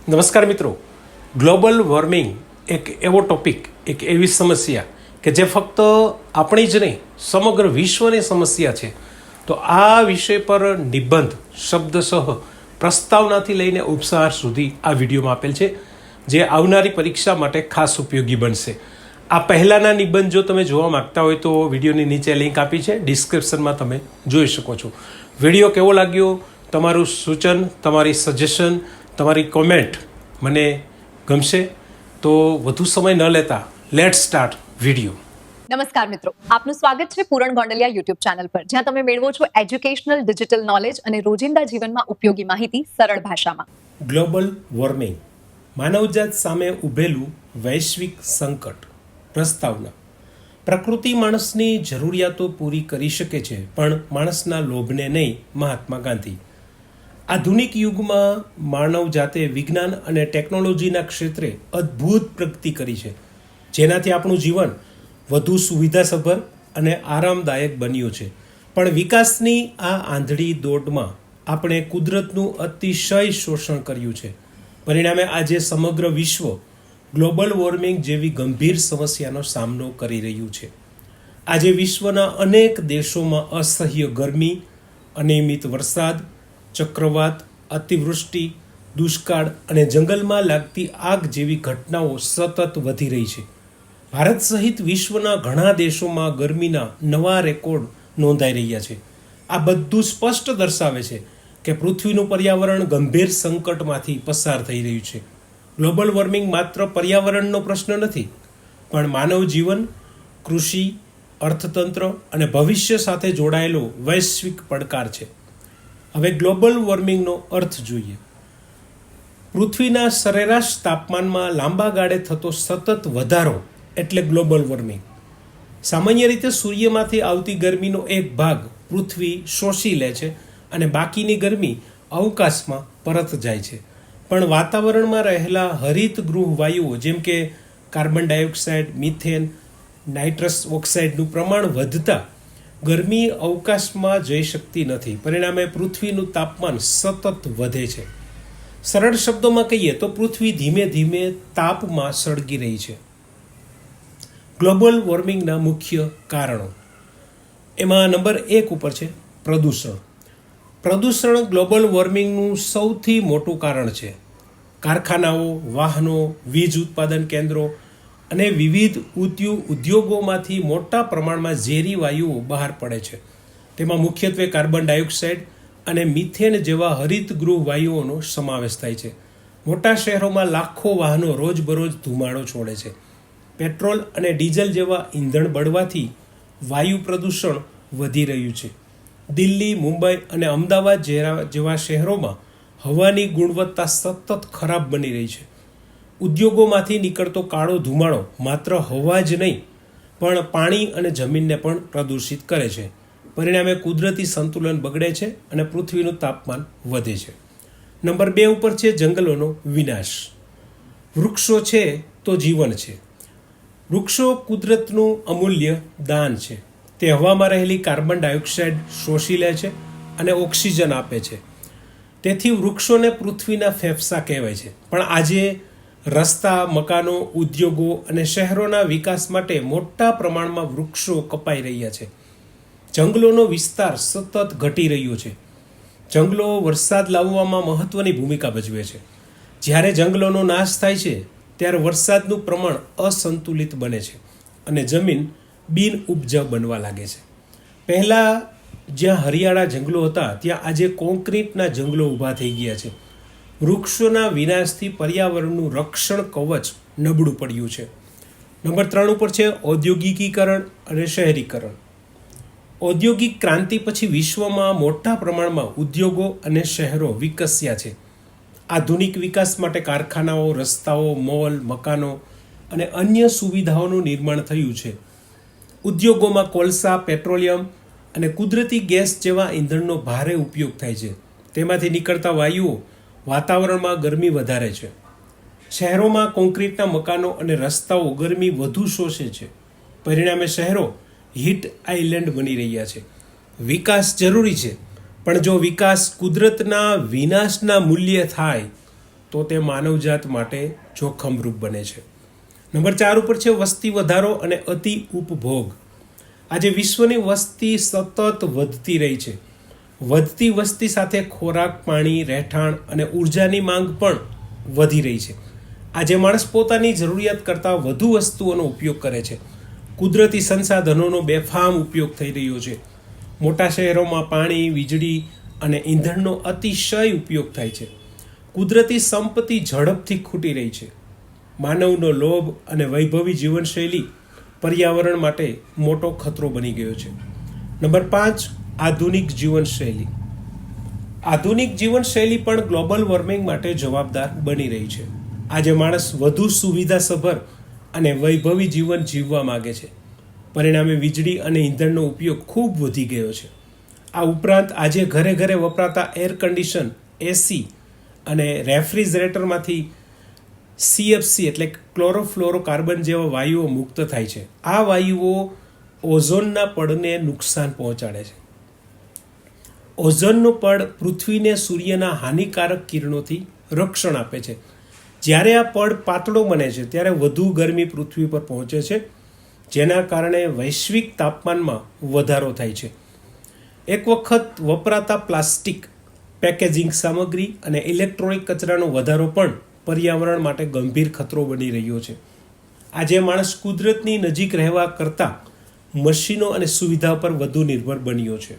નમસ્કાર મિત્રો, global warming એક એવો ટોપિક, એક એવી સમસ્યા કે જે ફક્ત આપણી જ નહીં સમગ્ર વિશ્વની સમસ્યા છે. તો આ વિષય પર નિબંધ શબ્દશઃ પ્રસ્તાવનાથી લઈને ઉપસાર સુધી આ વિડીયોમાં આપેલ છે, જે આવનારી પરીક્ષા માટે ખાસ ઉપયોગી બનશે. આ પહેલાંના નિબંધ જો તમે જોવા માગતા હોય તો વિડીયોની નીચે લિંક આપી છે, ડિસ્ક્રિપ્શનમાં તમે જોઈ શકો છો. વિડીયો કેવો લાગ્યો, તમારું સૂચન, તમારી સજેશન, તમારી કોમેન્ટ મને ગમશે. તો વધુ સમય ન લેતા લેટ્સ સ્ટાર્ટ વિડીયો. નમસ્કાર મિત્રો, આપનું સ્વાગત છે પૂરણ ગોંડલિયા યુટ્યુબ ચેનલ પર, જ્યાં તમે મેળવો છો એજ્યુકેશનલ ડિજિટલ નોલેજ અને રોજિંદા જીવનમાં ઉપયોગી માહિતી સરળ ભાષામાં. ગ્લોબલ વોર્મિંગ, માનવજાત સામે ઊભેલું વૈશ્વિક સંકટ. પ્રસ્તાવના: પ્રકૃતિ માણસની જરૂરિયાતો પૂરી કરી શકે છે, પણ માણસના લોભને નહીં. મહાત્મા ગાંધી. આધુનિક યુગમાં માનવ જાતે વિજ્ઞાન અને ટેકનોલોજીના ક્ષેત્રે અદ્ભુત પ્રગતિ કરી છે, જેનાથી આપણું જીવન વધુ સુવિધાસભર અને આરામદાયક બન્યું છે. પણ વિકાસની આ આંધળી દોડમાં આપણે કુદરતનું અતિશય શોષણ કર્યું છે. પરિણામે આજે સમગ્ર વિશ્વ ગ્લોબલ વોર્મિંગ જેવી ગંભીર સમસ્યાનો સામનો કરી રહ્યું છે. આજે વિશ્વના અનેક દેશોમાં અસહ્ય ગરમી, અનિયમિત વરસાદ, ચક્રવાત, અતિવૃષ્ટિ, દુષ્કાળ અને જંગલમાં લાગતી આગ જેવી ઘટનાઓ સતત વધી રહી છે. ભારત સહિત વિશ્વના ઘણા દેશોમાં ગરમીના નવા રેકોર્ડ નોંધાઈ રહ્યા છે. આ બધું સ્પષ્ટ દર્શાવે છે કે પૃથ્વીનું પર્યાવરણ ગંભીર સંકટમાંથી પસાર થઈ રહ્યું છે. ગ્લોબલ વોર્મિંગ માત્ર પર્યાવરણનો પ્રશ્ન નથી, પણ માનવ જીવન, કૃષિ, અર્થતંત્ર અને ભવિષ્ય સાથે જોડાયેલો વૈશ્વિક પડકાર છે. હવે ગ્લોબલ વોર્મિંગનો અર્થ જોઈએ. પૃથ્વીના સરેરાશ તાપમાનમાં લાંબા ગાળે થતો સતત વધારો એટલે ગ્લોબલ વોર્મિંગ. સામાન્ય રીતે સૂર્યમાંથી આવતી ગરમીનો એક ભાગ પૃથ્વી શોષી લે છે અને બાકીની ગરમી અવકાશમાં પરત જાય છે. પણ વાતાવરણમાં રહેલા હરિત ગૃહ વાયુઓ જેમ કે કાર્બન ડાયોક્સાઇડ, મિથેન, નાઇટ્રસ ઓક્સાઇડનું પ્રમાણ વધતા ગરમી અવકાશમાં જઈ શકતી નથી. પરિણામે પૃથ્વીનું તાપમાન સતત વધે છે. સરળ શબ્દોમાં કહીએ તો પૃથ્વી ધીમે ધીમે તાપમાં સળગી રહી છે. ગ્લોબલ વોર્મિંગના મુખ્ય કારણો, એમાં નંબર 1 ઉપર છે પ્રદૂષણ. પ્રદૂષણ ગ્લોબલ વોર્મિંગનું સૌથી મોટું કારણ છે. કારખાનાઓ, વાહનો, વીજ ઉત્પાદન કેન્દ્રો અને વિવિધ ઉદ્યોગોમાંથી મોટા પ્રમાણમાં ઝેરી વાયુઓ બહાર પડે છે. તેમાં મુખ્યત્વે કાર્બન ડાયોક્સાઇડ અને મિથેન જેવા હરિતગૃહ વાયુઓનો સમાવેશ થાય છે. મોટા શહેરોમાં લાખો વાહનો રોજબરોજ ધુમાડો છોડે છે. પેટ્રોલ અને ડીઝલ જેવા ઈંધણ બળવાથી વાયુ પ્રદૂષણ વધી રહ્યું છે. દિલ્હી, મુંબઈ અને અમદાવાદ જેવા શહેરોમાં હવાની ગુણવત્તા સતત ખરાબ બની રહી છે. ઉદ્યોગોમાંથી નીકળતો કાળો ધુમાડો માત્ર હવા જ નહીં, પણ પાણી અને જમીનને પણ પ્રદૂષિત કરે છે. પરિણામે કુદરતી સંતુલન બગડે છે અને પૃથ્વીનું તાપમાન વધે છે. નંબર 2 ઉપર છે જંગલોનો વિનાશ. વૃક્ષો છે તો જીવન છે. વૃક્ષો કુદરતનું અમૂલ્ય દાન છે. તે હવામાં રહેલી કાર્બન ડાયોક્સાઇડ શોષી લે છે અને ઓક્સિજન આપે છે. તેથી વૃક્ષોને પૃથ્વીના ફેફસા કહેવાય છે. પણ આજે રસ્તા, મકાનો, ઉદ્યોગો અને શહેરોના વિકાસ માટે મોટા પ્રમાણમાં વૃક્ષો કપાઈ રહ્યા છે. જંગલોનો વિસ્તાર સતત ઘટી રહ્યો છે. જંગલો વરસાદ લાવવામાં મહત્વની ભૂમિકા ભજવે છે. જ્યારે જંગલોનો નાશ થાય છે ત્યારે વરસાદનું પ્રમાણ અસંતુલિત બને છે અને જમીન બિન ઉપજાઉ બનવા લાગે છે. પહેલાં જ્યાં હરિયાળા જંગલો હતા ત્યાં આજે કોન્ક્રીટના જંગલો ઊભા થઈ ગયા છે. વૃક્ષોના વિનાશથી પર્યાવરણનું રક્ષણ કવચ નબળું પડ્યું છે. નંબર 3 ઉપર છે ઔદ્યોગિકીકરણ અને શહેરીકરણ. ઔદ્યોગિક ક્રાંતિ પછી વિશ્વમાં મોટા પ્રમાણમાં ઉદ્યોગો અને શહેરો વિકસ્યા છે. આધુનિક વિકાસ માટે કારખાનાઓ, રસ્તાઓ, મોલ, મકાનો અને અન્ય સુવિધાઓનું નિર્માણ થયું છે. ઉદ્યોગોમાં કોલસા, પેટ્રોલિયમ અને કુદરતી ગેસ જેવા ઈંધણનો ભારે ઉપયોગ થાય છે. તેમાંથી નીકળતા વાયુઓ વાતાવરણમાં ગરમી વધારે છે. શહેરોમાં કોન્ક્રીટના મકાનો અને રસ્તાઓ ગરમી વધુ શોષે છે. પરિણામે શહેરો હીટ આઇલેન્ડ બની રહ્યા છે. વિકાસ જરૂરી છે, પણ જો વિકાસ કુદરતના વિનાશના મૂલ્યે થાય તો તે માનવજાત માટે જોખમરૂપ બને છે. નંબર 4 ઉપર છે વસ્તી વધારો અને અતિ ઉપભોગ. આજે વિશ્વની વસ્તી સતત વધતી રહી છે. વધતી વસ્તી સાથે ખોરાક, પાણી, રહેઠાણ અને ઉર્જાની માંગ પણ વધી રહી છે. આજે માણસ પોતાની જરૂરિયાત કરતાં વધુ વસ્તુઓનો ઉપયોગ કરે છે. કુદરતી સંસાધનોનો બેફામ ઉપયોગ થઈ રહ્યો છે. મોટા શહેરોમાં પાણી, વીજળી અને ઈંધણનો અતિશય ઉપયોગ થાય છે. કુદરતી સંપત્તિ ઝડપથી ખૂટી રહી છે. માનવનો લોભ અને વૈભવી જીવનશૈલી પર્યાવરણ માટે મોટો ખતરો બની ગયો છે. નંબર 5, આધુનિક જીવનશૈલી. આધુનિક જીવનશૈલી પણ ગ્લોબલ વોર્મિંગ માટે જવાબદાર બની રહી છે. આજે માણસ વધુ સુવિધાસભર અને વૈભવી જીવન જીવવા માંગે છે. પરિણામે વીજળી અને ઈંધણનો ઉપયોગ ખૂબ વધી ગયો છે. આ ઉપરાંત આજે ઘરે ઘરે વપરાતા એર કન્ડિશન, એસી અને રેફ્રિજરેટરમાંથી CFC એટલે ક્લોરોફ્લોરોકાર્બન જેવા વાયુઓ મુક્ત થાય છે. આ વાયુઓ ઓઝોનના પડને નુકસાન પહોંચાડે છે. ઓઝોનનું પડ પૃથ્વીને સૂર્યના હાનિકારક કિરણોથી રક્ષણ આપે છે. જ્યારે આ પડ પાતળો બને છે ત્યારે વધુ ગરમી પૃથ્વી પર પહોંચે છે, જેના કારણે વૈશ્વિક તાપમાનમાં વધારો થાય છે. એક વખત વપરાતા પ્લાસ્ટિક, પેકેજિંગ સામગ્રી અને ઇલેક્ટ્રોનિક કચરાનો વધારો પણ પર્યાવરણ માટે ગંભીર ખતરો બની રહ્યો છે. આજે માણસ કુદરતની નજીક રહેવા કરતાં મશીનો અને સુવિધા પર વધુ નિર્ભર બન્યો છે.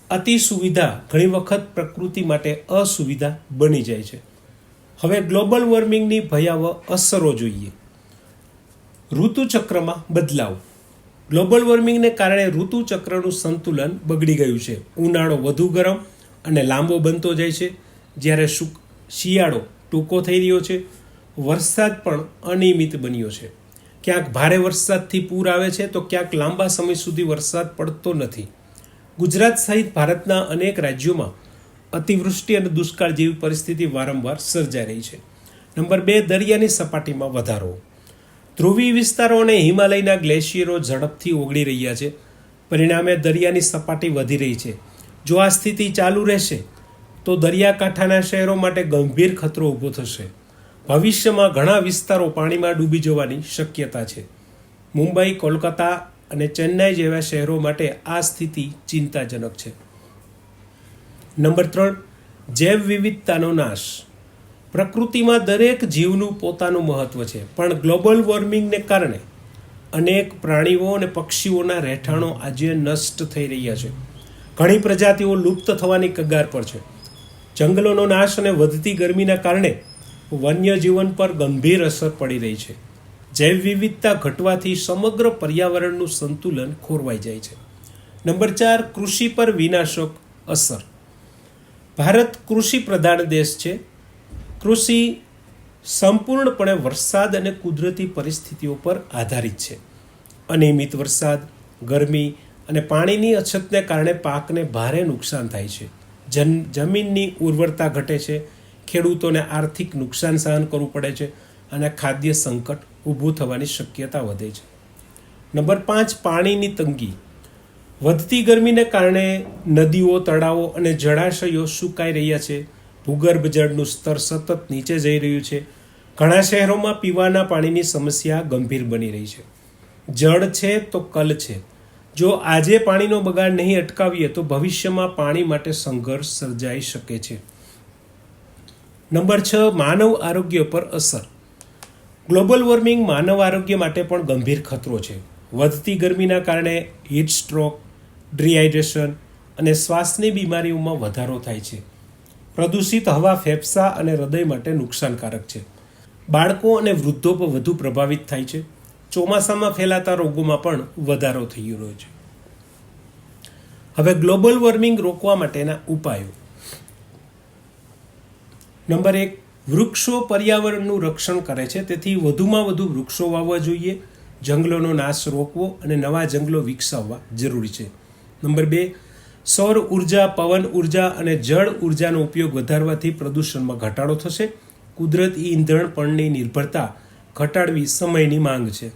અતિ સુવિધા ઘણી વખત પ્રકૃતિ માટે અસુવિધા બની જાય છે. હવે ગ્લોબલ વોર્મિંગની ભયાવહ અસરો જોઈએ. ઋતુચક્રમાં બદલાવ. ગ્લોબલ વોર્મિંગને કારણે ઋતુચક્રનું સંતુલન બગડી ગયું છે. ઉનાળો વધુ ગરમ અને લાંબો બનતો જાય છે, જ્યારે શિયાળો ટૂંકો થઈ રહ્યો છે. વરસાદ પણ અનિયમિત બન્યો છે. ક્યાંક ભારે વરસાદથી પૂર આવે છે તો ક્યાંક લાંબા સમય સુધી વરસાદ પડતો નથી. ગુજરાત સહિત ભારતના અનેક રાજ્યોમાં અતિવૃષ્ટિ અને દુષ્કાળ જેવી પરિસ્થિતિ વારંવાર સર્જાઈ રહી છે. નંબર 2, દરિયાની સપાટીમાં વધારો. ધ્રુવીય વિસ્તારો અને હિમાલયના ગ્લેશિયરો ઝડપથી ઓગળી રહ્યા છે. પરિણામે દરિયાની સપાટી વધી રહી છે. જો આ સ્થિતિ ચાલુ રહેશે તો દરિયાકાંઠાના શહેરો માટે ગંભીર ખતરો ઊભો થશે. ભવિષ્યમાં ઘણા વિસ્તારો પાણીમાં ડૂબી જવાની શક્યતા છે. મુંબઈ, કોલકાતા અને ચેન્નાઈ જેવા શહેરો માટે આ સ્થિતિ ચિંતાજનક છે. નંબર 3, જૈવ વિવિધતાનો નાશ. પ્રકૃતિમાં દરેક જીવનું પોતાનું મહત્વ છે, પણ ગ્લોબલ વોર્મિંગને કારણે અનેક પ્રાણીઓ અને પક્ષીઓના રહેઠાણો આજે નષ્ટ થઈ રહ્યા છે. ઘણી પ્રજાતિઓ લુપ્ત થવાની કગાર પર છે. જંગલોનો નાશ અને વધતી ગરમીના કારણે વન્યજીવન પર ગંભીર અસર પડી રહી છે. જૈવ વિવિધતા ઘટવાથી સમગ્ર પર્યાવરણનું સંતુલન ખોરવાઈ જાય છે. નંબર 4, કૃષિ પર વિનાશક અસર. ભારત કૃષિ પ્રધાન દેશ છે. કૃષિ સંપૂર્ણપણે વરસાદ અને કુદરતી પરિસ્થિતિઓ પર આધારિત છે. અનિયમિત વરસાદ, ગરમી અને પાણીની અછતને કારણે પાકને ભારે નુકસાન થાય છે. જમીનની ઉર્વરતા ઘટે છે, ખેડૂતોને આર્થિક નુકસાન સહન કરવું પડે છે અને ખાદ્ય સંકટ ઊભું થવાની શક્યતા વધે છે. નંબર 5, પાણીની તંગી. વધતી ગરમીને કારણે નદીઓ, તળાવો અને જળાશયો સુકાઈ રહ્યા છે. ભૂગર્ભ જળનું સ્તર સતત નીચે જઈ રહ્યું છે. ઘણા શહેરોમાં પીવાના પાણીની સમસ્યા ગંભીર બની રહી છે. જળ છે તો કલ છે. જો આજે પાણીનો બગાડ નહીં અટકાવીએ તો ભવિષ્યમાં પાણી માટે સંઘર્ષ સર્જાઈ શકે છે. નંબર 6, માનવ આરોગ્ય પર અસર. ગ્લોબલ વોર્મિંગ માનવ આરોગ્ય માટે પણ ગંભીર ખતરો છે. વધતી ગરમીના કારણે હીટ સ્ટ્રોક, ડિહાઇડ્રેશન અને શ્વાસની બીમારીઓમાં વધારો થાય છે. પ્રદૂષિત હવા ફેફસા અને હૃદય માટે નુકસાનકારક છે. બાળકો અને વૃદ્ધો પર વધુ પ્રભાવિત થાય છે. ચોમાસામાં ફેલાતા રોગોમાં પણ વધારો થઈ રહ્યો છે. હવે ગ્લોબલ વોર્મિંગ રોકવા માટેના ઉપાયો. નંબર 1, વૃક્ષો પર્યાવરણનું રક્ષણ કરે છે, તેથી વધુમાં વધુ વૃક્ષો વાવવા જોઈએ. જંગલોનો નાશ રોકવો અને નવા જંગલો વિકસાવવા જરૂરી છે. નંબર 2, સૌર ઉર્જા, પવન ઉર્જા અને જળ ઉર્જાનો ઉપયોગ વધારવાથી પ્રદૂષણમાં ઘટાડો થશે. કુદરતી ઈંધણ પરની નિર્ભરતા ઘટાડવી સમયની માંગ છે.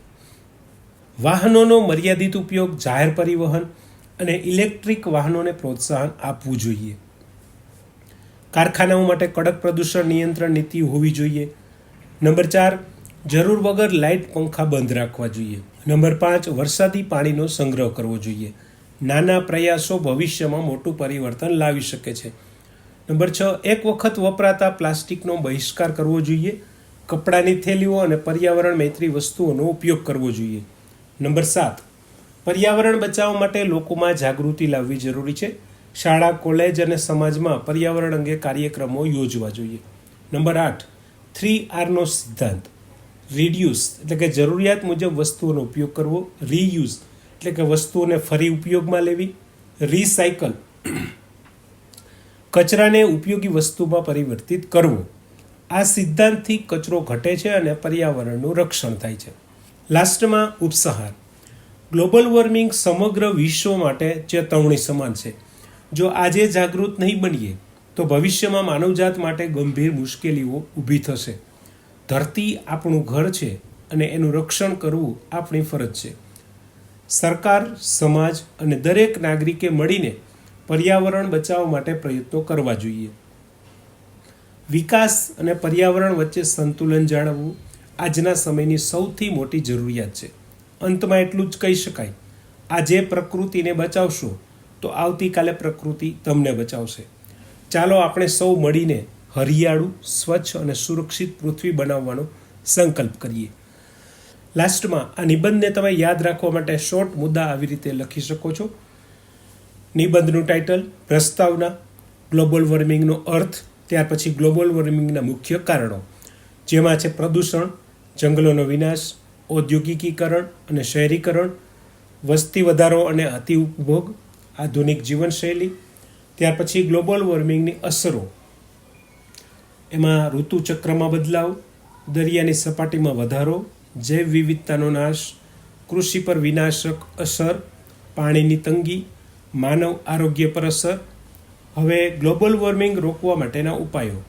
વાહનોનો મર્યાદિત ઉપયોગ, જાહેર પરિવહન અને ઇલેક્ટ્રિક વાહનોને પ્રોત્સાહન આપવું જોઈએ. કારખાનાઓ માટે કડક પ્રદૂષણ નિયંત્રણ નીતિ હોવી જોઈએ. નંબર 4, જરૂર વગર લાઇટ પંખા બંધ રાખવા જોઈએ. નંબર 5, વરસાદી પાણીનો સંગ્રહ કરવો જોઈએ. નાના પ્રયાસો ભવિષ્યમાં મોટું પરિવર્તન લાવી શકે છે. નંબર 6, એક વખત વપરાતા પ્લાસ્ટિકનો બહિષ્કાર કરવો જોઈએ. કપડાની થેલીઓ અને પર્યાવરણ મૈત્રી વસ્તુઓનો ઉપયોગ કરવો જોઈએ. નંબર 7, પર્યાવરણ બચાવવા માટે લોકોમાં જાગૃતિ લાવવી જરૂરી છે. શાળા, કોલેજ અને સમાજમાં પર્યાવરણ અંગે કાર્યક્રમો યોજવા જોઈએ. નંબર 8, 3Rનો સિદ્ધાંત. રિડ્યુસ એટલે કે જરૂરિયાત મુજબ વસ્તુઓનો ઉપયોગ કરવો. રીયુઝ એટલે કે વસ્તુઓને ફરી ઉપયોગમાં લેવી. રિસાયકલ કચરાને ઉપયોગી વસ્તુમાં પરિવર્તિત કરવો. આ સિદ્ધાંતથી કચરો ઘટે છે અને પર્યાવરણનું રક્ષણ થાય છે. લાસ્ટમાં ઉપસંહાર. ગ્લોબલ વોર્મિંગ સમગ્ર વિશ્વ માટે ચેતવણી સમાન છે. જો આજે જાગૃત નહીં બનીએ તો ભવિષ્યમાં માનવજાત માટે ગંભીર મુશ્કેલીઓ ઊભી થશે. ધરતી આપણું ઘર છે અને એનું રક્ષણ કરવું આપણી ફરજ છે. સરકાર, સમાજ અને દરેક નાગરિકે મળીને પર્યાવરણ બચાવવા માટે પ્રયત્નો કરવા જોઈએ. વિકાસ અને પર્યાવરણ વચ્ચે સંતુલન જાળવવું આજના સમયની સૌથી મોટી જરૂરિયાત છે. અંતમાં એટલું જ કહી શકાય, આજે પ્રકૃતિને બચાવશો તો આવતીકાલે પ્રકૃતિ તમને બચાવશે. ચાલો આપણે સૌ મળીને હરિયાળું, સ્વચ્છ અને સુરક્ષિત પૃથ્વી બનાવવાનો સંકલ્પ કરીએ. લાસ્ટમાં આ નિબંધને તમે યાદ રાખવા માટે શોર્ટ મુદ્દા આવી રીતે લખી શકો છો. નિબંધનું ટાઇટલ, પ્રસ્તાવના, ગ્લોબલ વોર્મિંગનો અર્થ, ત્યાર પછી ગ્લોબલ વોર્મિંગના મુખ્ય કારણો, જેમાં છે પ્રદૂષણ, જંગલોનો વિનાશ, ઔદ્યોગિકીકરણ અને શહેરીકરણ, વસ્તી વધારો અને અતિ ઉપભોગ, આધુનિક જીવનશૈલી, ત્યાર પછી ગ્લોબલ વોર્મિંગની અસરો, એમાં ઋતુચક્રમાં બદલાવ, દરિયાની સપાટીમાં વધારો, જૈવ વિવિધતાનો નાશ, કૃષિ પર વિનાશક અસર, પાણીની તંગી, માનવ આરોગ્ય પર અસર. હવે ગ્લોબલ વોર્મિંગ રોકવા માટેના ઉપાયો.